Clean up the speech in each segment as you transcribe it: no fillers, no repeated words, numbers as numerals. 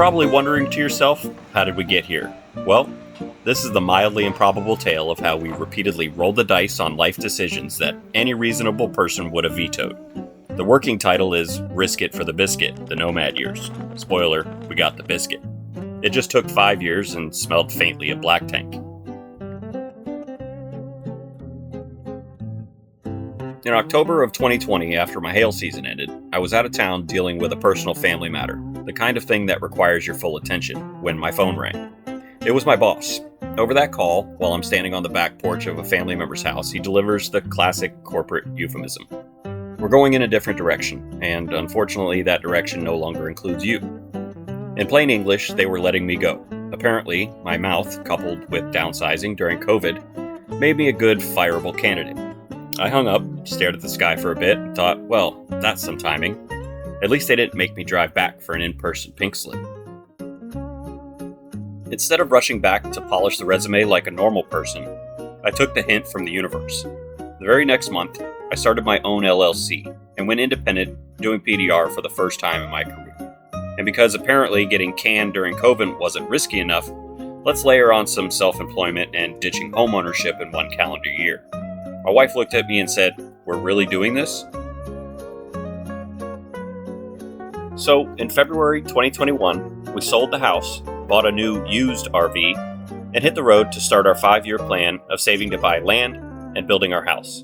probably wondering to yourself, how did we get here? Well, this is the mildly improbable tale of how we repeatedly rolled the dice on life decisions that any reasonable person would have vetoed. The working title is Risk It for the Biscuit, the Nomad Years. Spoiler, we got the biscuit. It just took 5 years and smelled faintly of black tank. In October of 2020, after my hail season ended, I was out of town dealing with a personal family matter, the kind of thing that requires your full attention, when my phone rang. It was my boss. Over that call, while I'm standing on the back porch of a family member's house, he delivers the classic corporate euphemism. We're going in a different direction, and unfortunately that direction no longer includes you. In plain English, they were letting me go. Apparently, my mouth, coupled with downsizing during COVID, made me a good fireable candidate. I hung up, stared at the sky for a bit, and thought, well, that's some timing. At least they didn't make me drive back for an in-person pink slip. Instead of rushing back to polish the resume like a normal person, I took the hint from the universe. The very next month, I started my own LLC and went independent doing PDR for the first time in my career. And because apparently getting canned during COVID wasn't risky enough, let's layer on some self-employment and ditching homeownership in 1 calendar year. My wife looked at me and said, "We're really doing this?" So, in February 2021, we sold the house, bought a new used RV, and hit the road to start our 5-year plan of saving to buy land and building our house.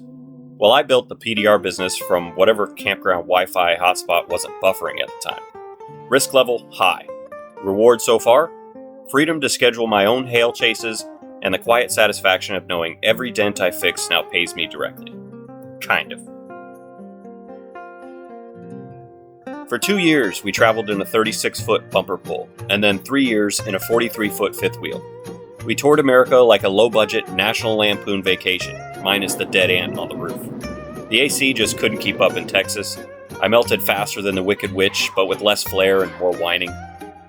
While I built the PDR business from whatever campground Wi-Fi hotspot wasn't buffering at the time. Risk level high. Reward so far? Freedom to schedule my own hail chases and the quiet satisfaction of knowing every dent I fix now pays me directly. Kind of. For 2 years, we traveled in a 36-foot bumper pull, and then 3 years in a 43-foot fifth wheel. We toured America like a low-budget National Lampoon vacation, minus the dead ant on the roof. The AC just couldn't keep up in Texas. I melted faster than the Wicked Witch, but with less flair and more whining.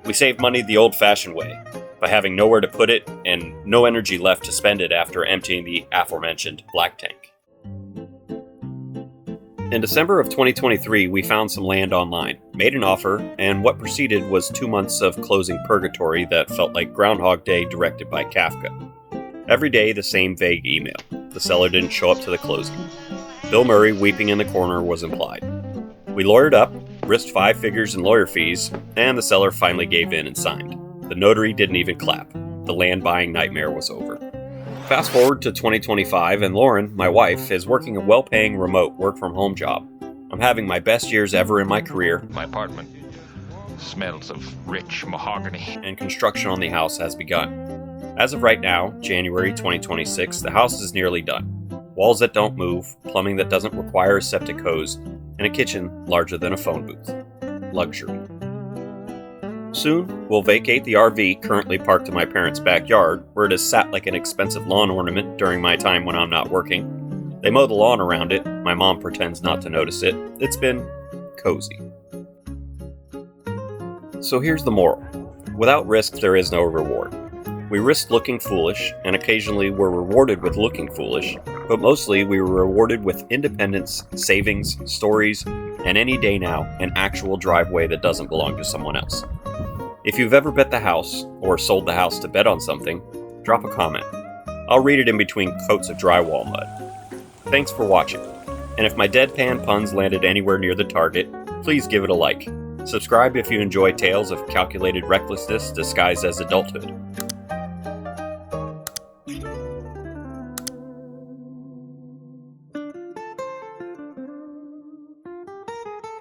We saved money the old-fashioned way, by having nowhere to put it and no energy left to spend it after emptying the aforementioned black tank. In December of 2023, we found some land online, made an offer, and what preceded was 2 months of closing purgatory that felt like Groundhog Day directed by Kafka. Every day, the same vague email. The seller didn't show up to the closing. Bill Murray weeping in the corner was implied. We lawyered up, risked 5 figures in lawyer fees, and the seller finally gave in and signed. The notary didn't even clap. The land buying nightmare was over. Fast forward to 2025, and Lauren, my wife, is working a well-paying remote work-from-home job. I'm having my best years ever in my career. My apartment smells of rich mahogany. And construction on the house has begun. As of right now, January 2026, the house is nearly done. Walls that don't move, plumbing that doesn't require a septic hose, and a kitchen larger than a phone booth. Luxury. Soon, we'll vacate the RV currently parked in my parents' backyard, where it has sat like an expensive lawn ornament during my time when I'm not working. They mow the lawn around it. My mom pretends not to notice it. It's been cozy. So here's the moral. Without risk, there is no reward. We risked looking foolish, and occasionally were rewarded with looking foolish, but mostly we were rewarded with independence, savings, stories, and any day now, an actual driveway that doesn't belong to someone else. If you've ever bet the house, or sold the house to bet on something, drop a comment. I'll read it in between coats of drywall mud. Thanks for watching, and if my deadpan puns landed anywhere near the target, please give it a like. Subscribe if you enjoy tales of calculated recklessness disguised as adulthood.